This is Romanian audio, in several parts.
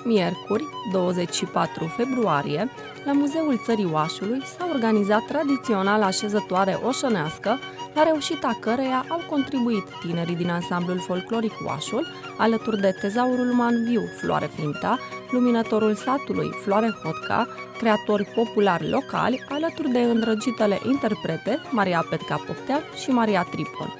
miercuri, 24 februarie, la Muzeul Țării Oașului s-a organizat tradiționala așezătoare oșănească, la reușita căreia au contribuit tinerii din ansamblul folcloric Oașul, alături de tezaurul uman viu Floare Finta, luminătorul satului Floare Hotca, creatori populari locali, alături de îndrăgitele interprete Maria Petca Poptean și Maria Tripon.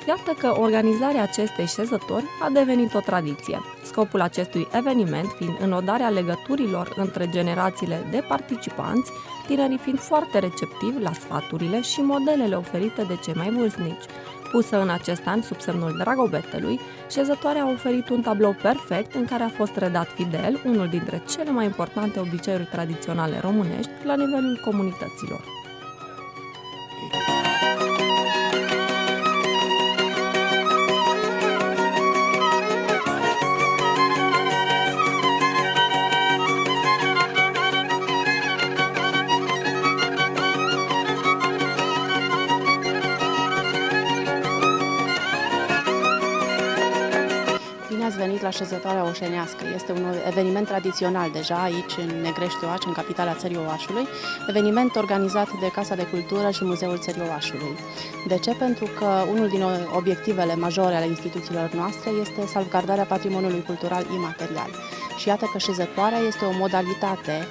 Iată că organizarea acestei șezători a devenit o tradiție. Scopul acestui eveniment fiind înodarea legăturilor între generațiile de participanți, tinerii fiind foarte receptivi la sfaturile și modelele oferite de cei mai vârstnici. Pusă în acest an sub semnul Dragobetelui, șezătoarea a oferit un tablou perfect în care a fost redat fidel unul dintre cele mai importante obiceiuri tradiționale românești la nivelul comunităților. Ați venit la șezătoarea oșenească. Este un eveniment tradițional deja aici în Negrești Oaș, în capitala Țării Oașului, eveniment organizat de Casa de Cultură și Muzeul Țării Oașului. De ce? Pentru că unul din obiectivele majore ale instituțiilor noastre este salvgardarea patrimoniului cultural imaterial. Și iată că șezătoarea este o modalitate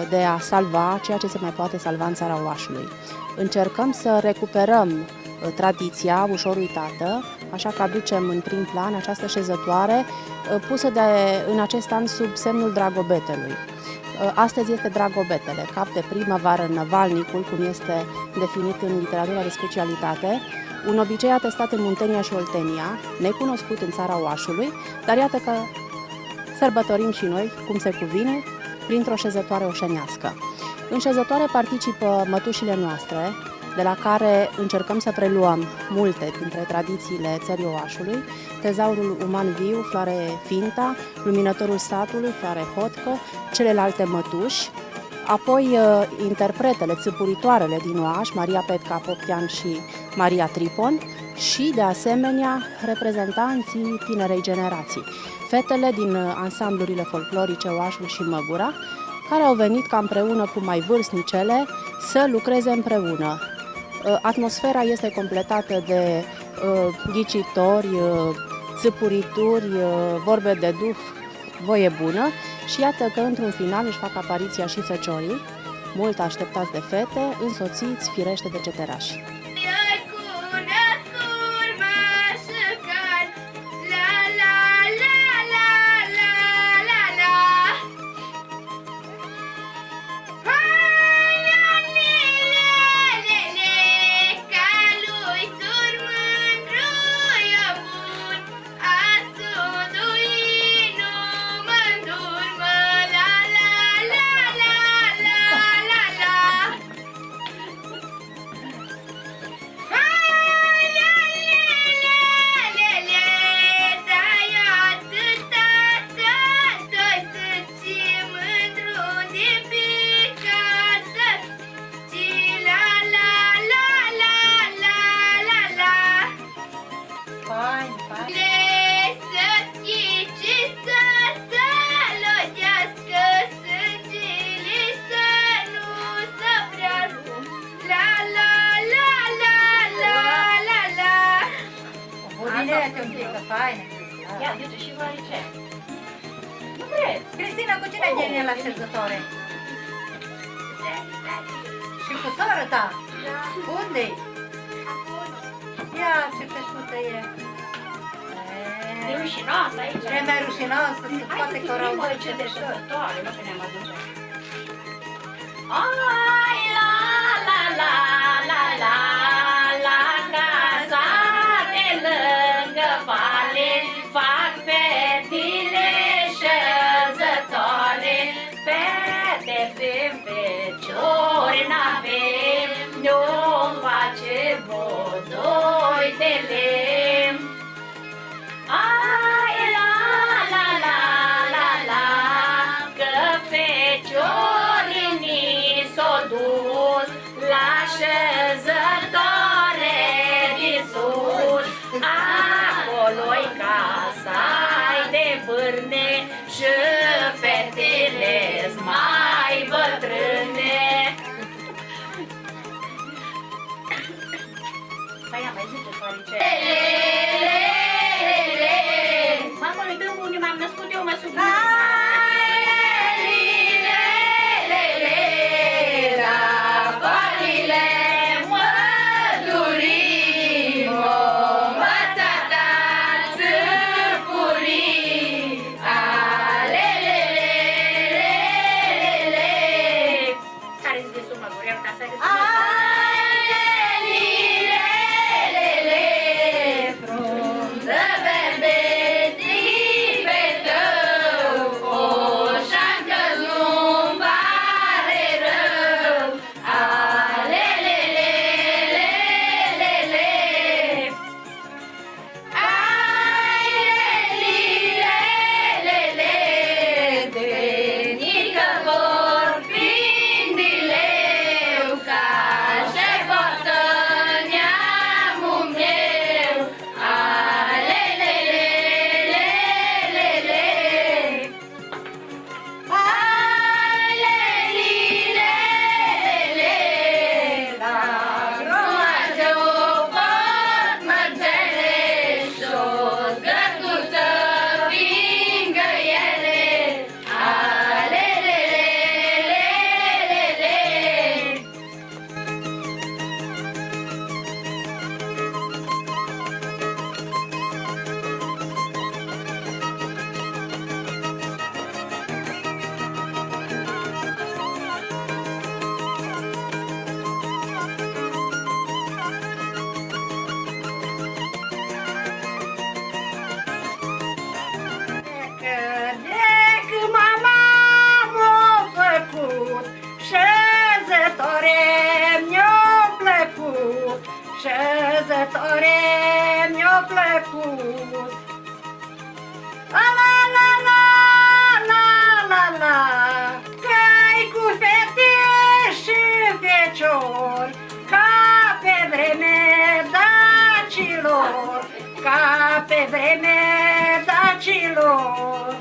de a salva ceea ce se mai poate salva în țara Oașului. Încercăm să recuperăm tradiția ușor uitată, așa că aducem în prim plan această șezătoare pusă în acest an sub semnul Dragobetelui. Astăzi este Dragobetele, cap de primăvară, năvalnicul, cum este definit în literatura de specialitate, un obicei atestat în Muntenia și Oltenia, necunoscut în țara Oașului, dar iată că sărbătorim și noi, cum se cuvine, printr-o șezătoare oșenească. În șezătoare participă mătușile noastre, de la care încercăm să preluăm multe dintre tradițiile Țării Oașului, tezaurul uman viu, Floare Finta, luminătorul satului, Floare Hotcă, celelalte mătuși, apoi interpretele, țăpuritoarele din Oaș, Maria Petca Poptean și Maria Tripon și, de asemenea, reprezentanții tinerei generații, fetele din ansamblurile folclorice Oașul și Măgura, care au venit ca împreună cu mai vârstnicele să lucreze împreună. Atmosfera este completată de ghicitori, țâpurituri, vorbe de duh, voie bună și iată că într-un final își fac apariția și feciorii, mult așteptați de fete, însoțiți firește de ceterași. Ia, zice și Marice. Nu vreți? Cristina, cu cine vine la șezătoare? Și cu sora ta? Da. Unde-i? Ia, ce căsută e. E rușinoasă aici. E mai rușinoasă, se poate că rău. Hai să de șezătoare, nu că ne-am adus. Ai, la, la, la, la, la, la, casa de lângă vale, fac fetile șezătoare, fete, feciori n-avem, nu-mi face vodoi de lemn. Ai, la, la, la, la, la, că feciorii ni s-o dus la șezătoare din sus. Acolo-i casa de bârne și șezătoare mi-a plăcut. La la la la la la la, cai cu fete și feciori, ca pe vremea dacilor, ca pe vremea dacilor.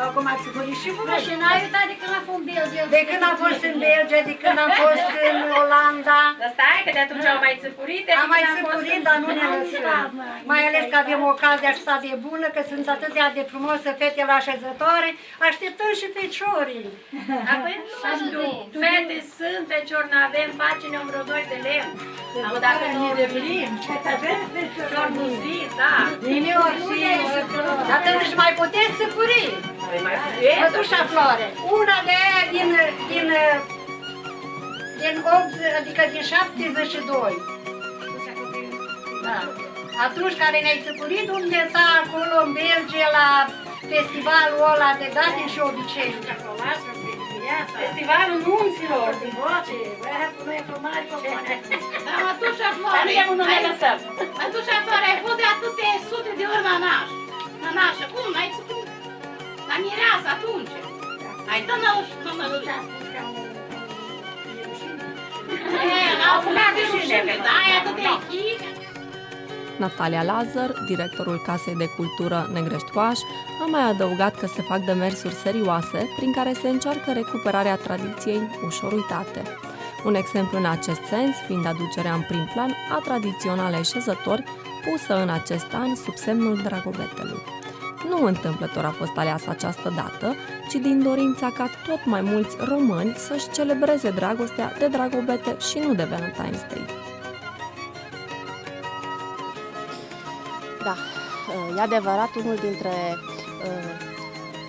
Acum ați țipurit și voi? Și n-ai uitat de când am fost în Belgia. De când am fost în Belgia, de când am fost în Olanda. Dar stai, că de atunci au mai țăpurit. Am mai țăpurit, dar nu ne lăsăm. Mai ales că avem ocazia așa de bună, că sunt atâtea de frumoase fete la așezătoare, așteptăm și feciorii. Apoi nu știu, fete sunt, feciori n-avem, face-ne un vreo 2 de lemn. Am dacă nu devenim, feciori nu zi, da. Dar atunci mai puteți țăpuri. Păi mai putem. Mătușa Floare, una de aia din 8, adică din 72. Da. Atunci care ne-ai țăpurit, unde sta acolo în Belgia la festivalul ăla de date și obicei. Festivalul nunților. Da, mătușa Floare. Dar nu ne lăsăm. Mătușa Floare, ai fost de atâtea sute de ori la naș. La nașă, cum? N-ai țăcut? La mireasă atunci. Ai dă-nă-și. Au fugat de rușine, da, ai atâtea echipe. Natalia Lazar, directorul Casei de Cultură Negrești-Oaș, a mai adăugat că se fac demersuri serioase prin care se încearcă recuperarea tradiției ușor uitate. Un exemplu în acest sens fiind aducerea în prim plan a tradiționalei șezători pusă în acest an sub semnul Dragobetelui. Nu întâmplător a fost aleasă această dată, ci din dorința ca tot mai mulți români să-și celebreze dragostea de Dragobete și nu de Valentine's Day. Da, e adevărat, unul dintre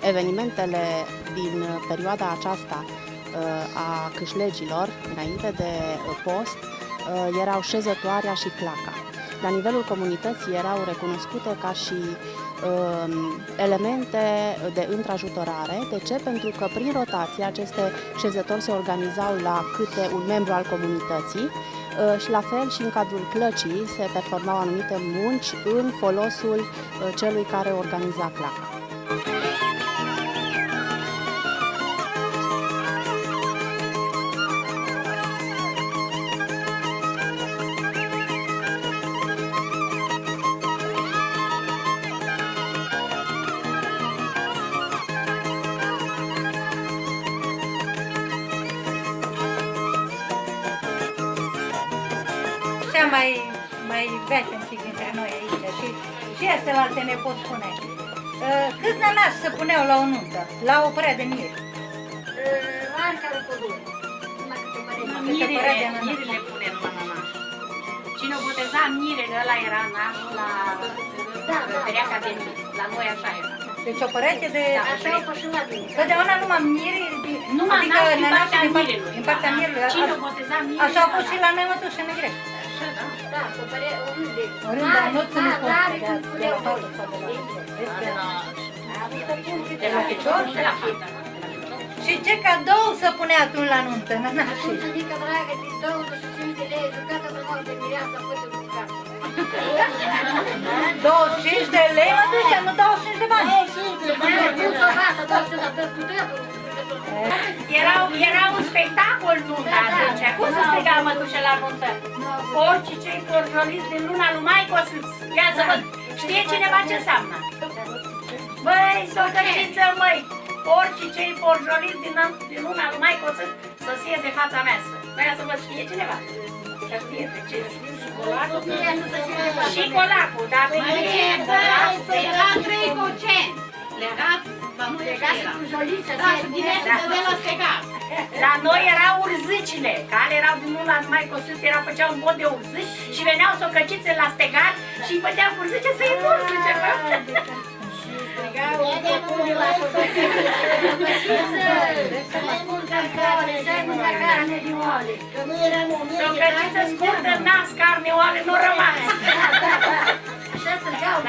evenimentele din perioada aceasta a câșlegilor, înainte de post, erau șezătoarea și claca. La nivelul comunității erau recunoscute ca și elemente de întrajutorare. De ce? Pentru că prin rotație aceste șezători se organizau la câte un membru al comunității și la fel și în cadrul clăcii se performau anumite munci în folosul celui care organiza claca. mai veche un pic dintre noi aici și astea la alte ne pot spune. Câți nănași se puneau la o nuntă, la o părea de mir? La ani care cu doi. Numai câte părere. Mirele punem la nănaș. Cine o boteza mirele, ăla era nașul la pereaca de mir. La noi așa era. Deci o părete de... Așa au fost și la mine. Totdeauna numai mire, Numai adică naș din nănași partea din mirelui. din partea mirelui. Cine o boteza mirele, Așa au fost și la noi mătușă negrești. Așa, da. Da, cu părere, oriunde. Oriunde, dar nu ținut cont de la toată sau de la De la picior și de la fată. Și ce cadou să punea atunci la nuntă, nănașii? Atunci, mică dragă, de 25 de lei, jucată frumos de mireasă, fătă cu cap. 25 de lei, mătușă, nu 25 de bani. Era un spectacol nunta atunci. Cum să striga mătușă la nuntă? Porcii cei porjoliți din luna lui Maico să-ți... Ia să văd. Știe cineva ce înseamnă? Băi, socăciță, măi! Porcii cei porjoliți din luna lui Maico să sie de fața mea. Băi, să văd, știe cineva? Că știe de ce? Și colacul, dar Era 3 coceni. Legați, cu joliță, de la stegat. la noi erau urzicile, care erau din luna lui Maico erau, făceau un bod de urzici și veneau socăcițe la stegar și îi băteau cu urzice să-i urzice, bă? Socăciță scurtă, nas, carne, oale, nu rămas. Așa strigau.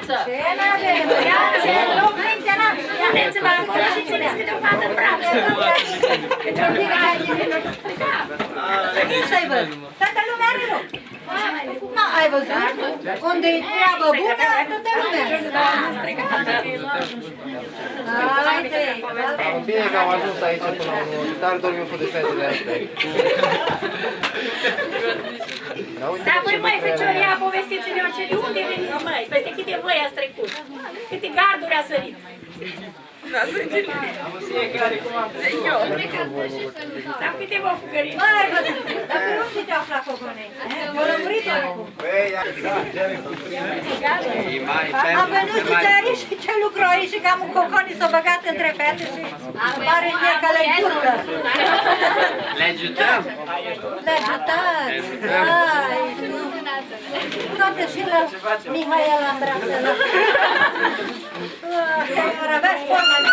brață! Ia-ți loc literat! Puneți-vă acolo și țineți câte o fată în brațe! Să-i văd. Toată lumea are loc. Nu, ai văzut? Unde e treabă bună, toată lumea. Bine că am ajuns aici până la urmă. Tare dormim cu defetele astea. Dar voi, măi, fecioria, povestiți-ne de unde veniți, măi? Peste câte voi ați trecut? Câte garduri ați sărit? Dar câte vă fugăriți? Măi, dar pe unde te afla coconei? Eu lămurit acum. Am venit și te aici și ce lucru aici și că am un coconii s-o băgat între fete și pare în ea că le încurcă. Le ajutăm? Le ajutăm. Toate și la Mihaela în brațele. Răvești forma de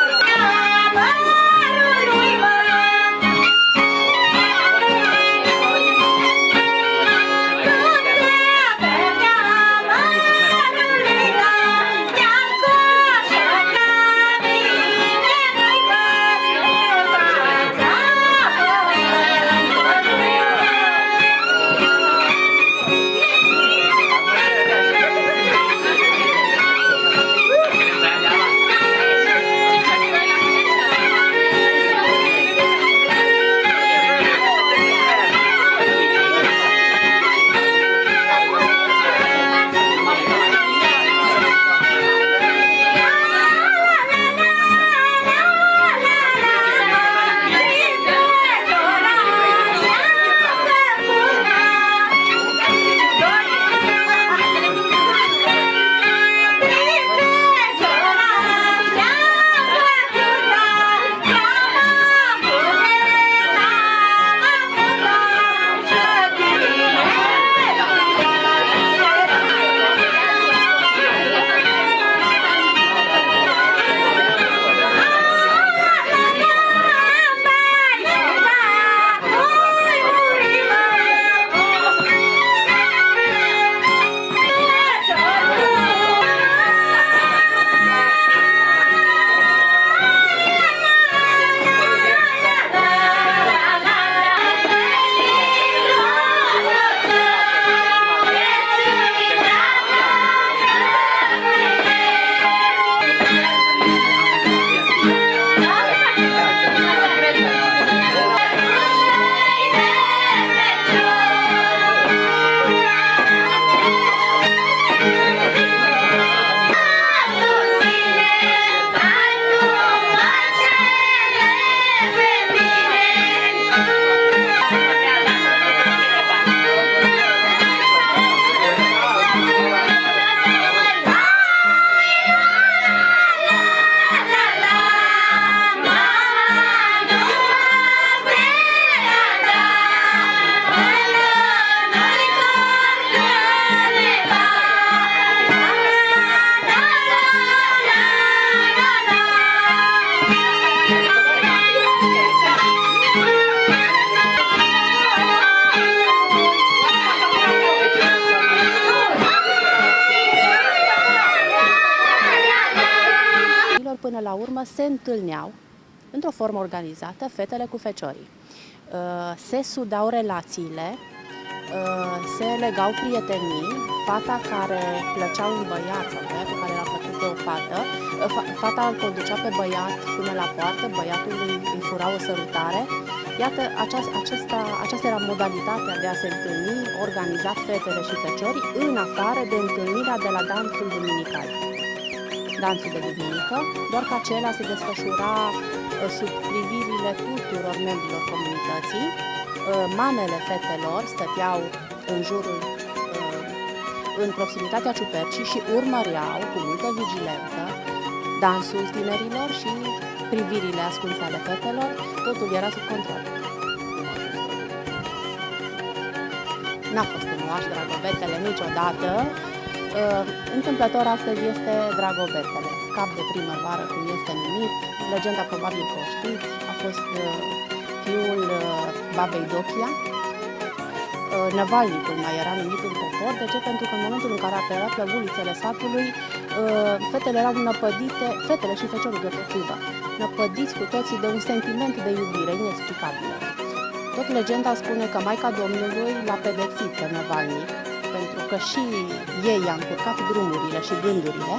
Până la urmă se întâlneau într-o formă organizată fetele cu feciorii. Se sudau relațiile, se legau prietenii, fata care plăcea un băiat sau băiatul care l-a plăcut de o fată, fata îl conducea pe băiat până la poartă, băiatul îi fura o sărutare. Iată, aceasta era modalitatea de a se întâlni, organizat fetele și feciorii, în afară de întâlnirea de la dansul duminical. Dansul de duminică, doar că acela se desfășura sub privirile tuturor membrilor comunității. Mamele fetelor stăteau în jurul, în proximitatea ciupercii și urmăreau cu multă vigilență dansul tinerilor și privirile ascunse ale fetelor. Totul era sub control. N-a fost un moaș Dragobetele niciodată. Întâmplător astăzi este Dragobetele, cap de primăvară cum este numit. Legenda probabil că o știți, a fost fiul babei Dochia. Năvalnicul mai era numit în popor. De ce? Pentru că în momentul în care a apărat la ulițele satului, fetele erau năpădite, fetele și feciorii deopotrivă, năpădiți cu toții de un sentiment de iubire inexplicabil. Tot legenda spune că Maica Domnului l-a pedepsit pe Năvalnic, pentru că și ei i-a încurcat drumurile și gândurile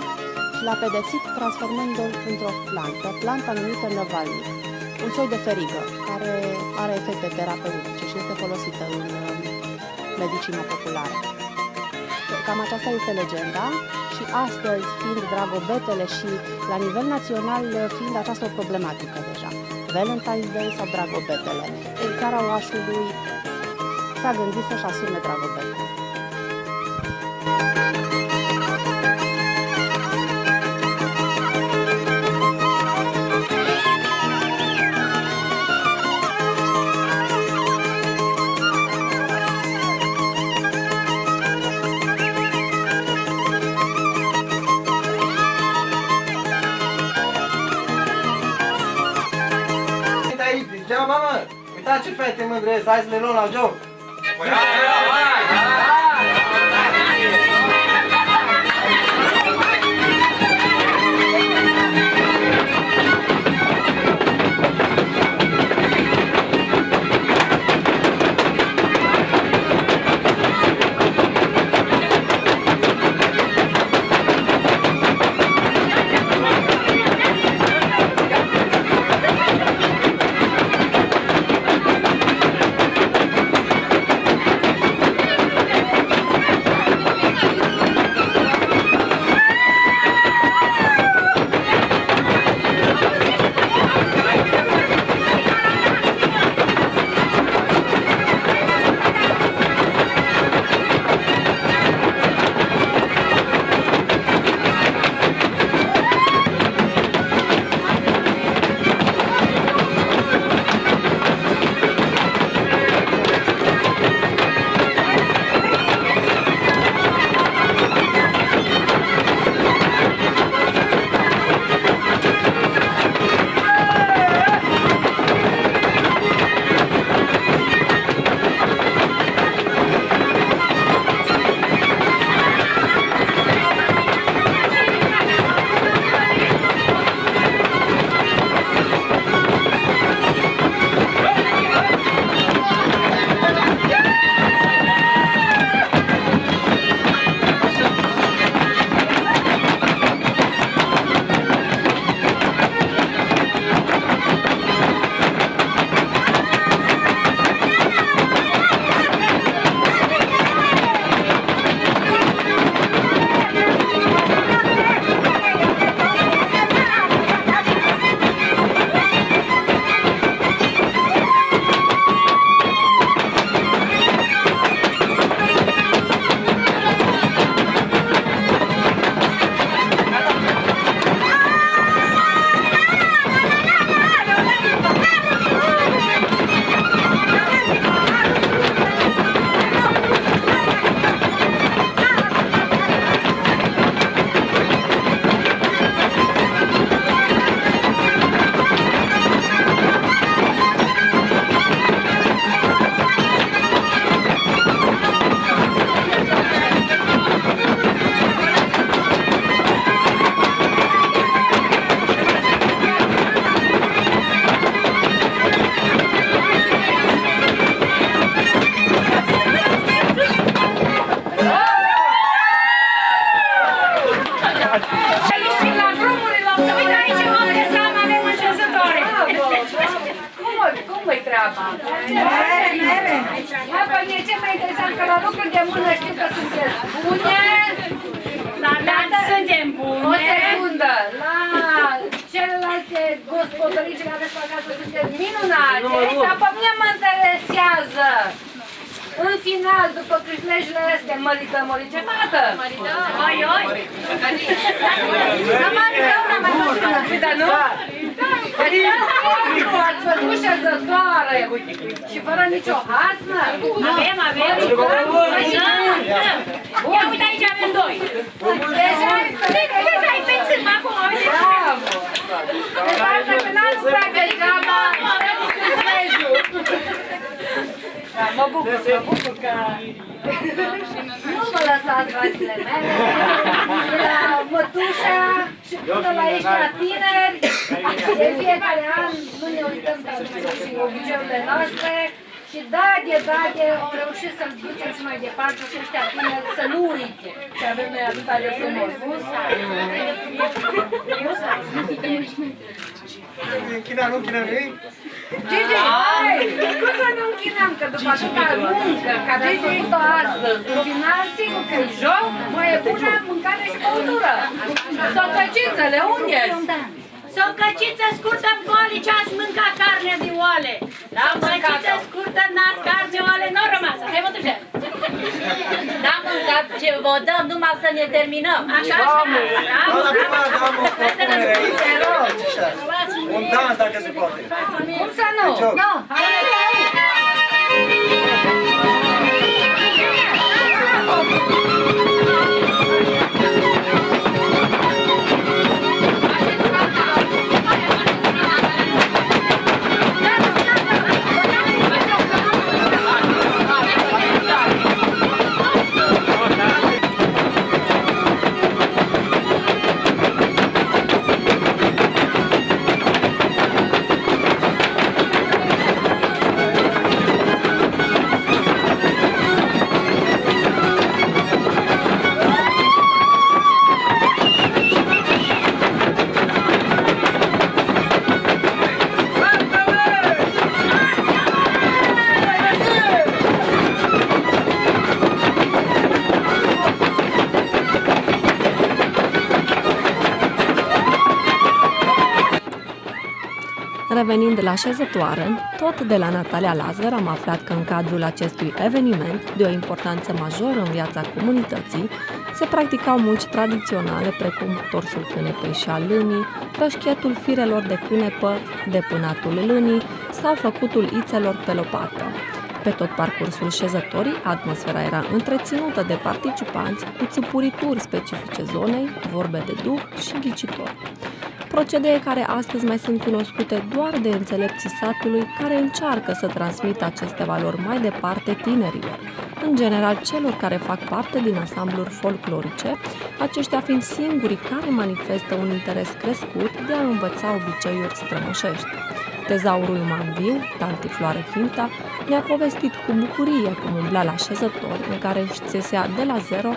și l-a pedepsit transformându-l într-o planta numită Năvalnic, un soi de ferigă care are efecte terapeutice și este folosită în medicină populară. Cam aceasta este legenda și astăzi, fiind dragobetele și la nivel național fiind această o problematică deja, Valentine's Day sau dragobetele, în țara Oașului s-a gândit să-și asume dragobetele. Ziceam, mamă, uitați ce fete mândre, hai să le luăm la joc! În final, după câșlejile astea, mărită, mărice, fată! Oi, oi! Am mărită una mai puțină, dar nu? Ați făcut șezătoare și fără nicio hasnă? Avem, avem! Ia uite aici avem doi! Deja ai pe țârmă acum, uite! Bravo! Deci asta că n-ați vrea degeaba câșlejul! Da, mă bucur că... Nu vă lăsați, fratele mele, și la mătușa, și până la ăștia tineri, de fiecare an nu ne uităm ca și obiceiurile noastre, și au reușit să-l ducem și mai departe și ăștia tineri să nu uite ce avem noi atâta de frumos. Închinam noi? Gigi, hai! Cum să nu închinăm? Că după atâta muncă, ca de făcut-o astăzi, în final, sigur că e joc, mai e bună mâncare și băutură. Socăcițele, unde Socăciță scurtă în police, ați mâncat carne de oale. Socăciță scurtă, n-ați carne oale, n-o rămasă. Hai, mătușe! Da, mâncat ce vă dăm numai să ne terminăm. Așa, Un dans dacă se poate. Cum să nu? Nu! Revenind la șezătoare, tot de la Natalia Lazar am aflat că în cadrul acestui eveniment, de o importanță majoră în viața comunității, se practicau munci tradiționale precum torsul cânepei și al lânii, rășchetul firelor de cânepă, depunatul lânii sau făcutul ițelor pe lopată. Pe tot parcursul șezătorii, atmosfera era întreținută de participanți cu țăpurituri specifice zonei, vorbe de duh și ghicitori. Procedee care astăzi mai sunt cunoscute doar de înțelepții satului, care încearcă să transmită aceste valori mai departe tinerilor, în general celor care fac parte din ansambluri folclorice, aceștia fiind singurii care manifestă un interes crescut de a învăța obiceiuri strămoșești. Tezaurul Manviu, tanti Floare Finta, ne-a povestit cu bucurie cum umbla la șezători în care își țesea de la zero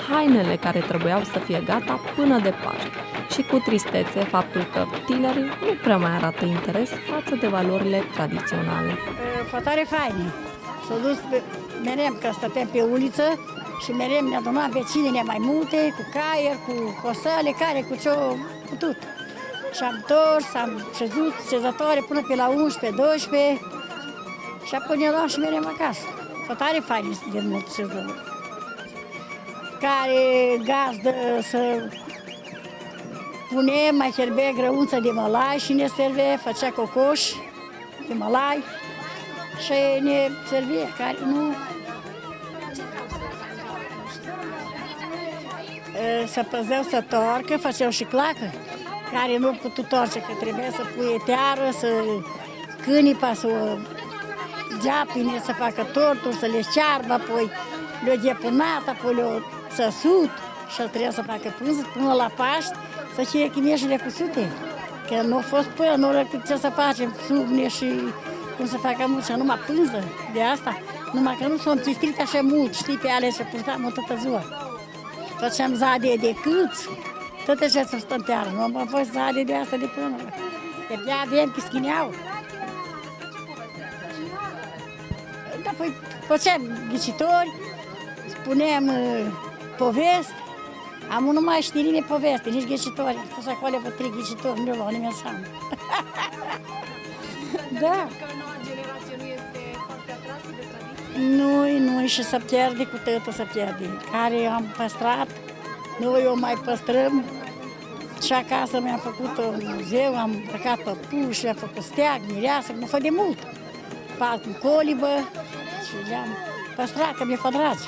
hainele care trebuiau să fie gata până de Paști și cu tristețe faptul că tinerii nu prea mai arată interes față de valorile tradiționale. Fătare faine. S-a dus mereu că stăteam pe uliță și mereu ne adunam vecinile mai multe, cu caier, cu cosăle, care cu ce-o putut. Și am întors, am șezut șezătoare până pe la 11-12 și apoi ne luam și mereu acasă. Fătare faine de mult șezători. Care gazdă să punem, mai fierbea grăunță de mălai și ne servea, făcea cocoș de mălai și ne servea, care nu... Să păzeau să torcă, făceau și clacă, care nu putut torce, că trebuia să puie teară, să cânipa, să o geapine, să facă torturi, să le șcearbă, apoi le-o depunat, apoi le-o țăsut și trebuia să facă prânz până la Paști, să fie chineșile cu sute. Că nu a fost până, nu ce să facem, subne și cum să facă mult, și numai pânză de asta, numai că nu s-au închistrit așa mult, știi, pe ale și purtam o toată ziua. Făceam zade de câți, toate ce să stăm teară, nu am fost zade de asta de până. De-abia avem că schineau. Apoi făceam ghicitori, spuneam povesti, am numai știrine poveste, nici ghicitori. Am spus acolo pe 3 ghicitori, nu le luau nimeni seama. Da. Nu, și se pierde cu totul, se pierde. Care am păstrat, noi o mai păstrăm. Și acasă mi-am făcut un muzeu, am îmbrăcat păpuși, mi-am făcut steag, mireasă, mă fă de mult. Fac cu colibă și le-am păstrat, că mi-e fă dragi.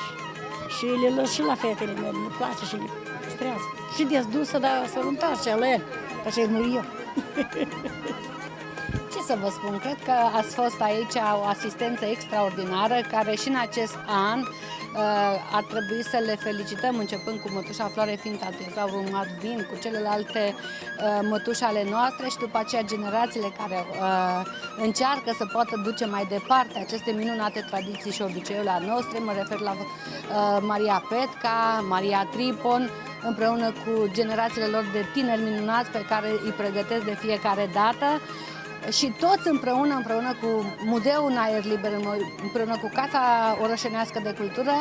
Și le lăs și la fetele mele, îmi place și le păstrează. Și dezdusă, dar să-l întoarce la el, că ce muri eu. Ce să vă spun, cred că ați fost aici o asistență extraordinară care și în acest an ar trebui să le felicităm, începând cu mătușa Floare Finta, Tezaur, urmat vin cu celelalte mătuși ale noastre și după aceea generațiile care încearcă să poată duce mai departe aceste minunate tradiții și obiceiuri ale noastre. Mă refer la Maria Petca, Maria Tripon, împreună cu generațiile lor de tineri minunați pe care îi pregătesc de fiecare dată. Și toți împreună cu Muzeul în Aer Liber, împreună cu Casa Orășenească de Cultură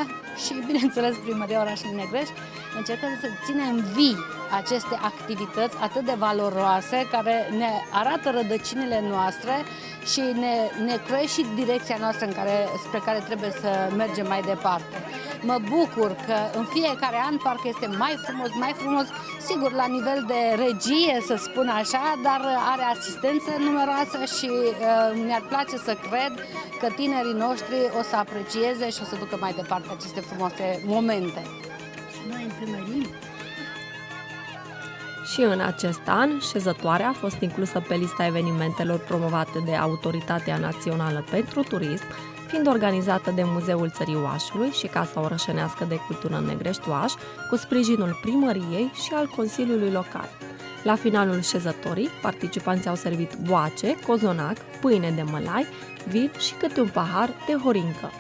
și, bineînțeles, Primăria Orașului Negrești, încercăm să ținem vii aceste activități atât de valoroase, care ne arată rădăcinile noastre și ne croie și direcția noastră spre care trebuie să mergem mai departe. Mă bucur că în fiecare an parcă este mai frumos, sigur la nivel de regie, să spun așa, dar are asistență numeroasă și mi-ar place să cred că tinerii noștri o să aprecieze și o să ducă mai departe aceste frumoase momente. Și noi în primărie. Și în acest an, șezătoarea a fost inclusă pe lista evenimentelor promovate de Autoritatea Națională pentru Turism, fiind organizată de Muzeul Țării Oașului și Casa Orășenească de Cultură Negrești Oaș, cu sprijinul primăriei și al Consiliului Local. La finalul șezătorii, participanții au servit boace, cozonac, pâine de mălai, vin și câte un pahar de horincă.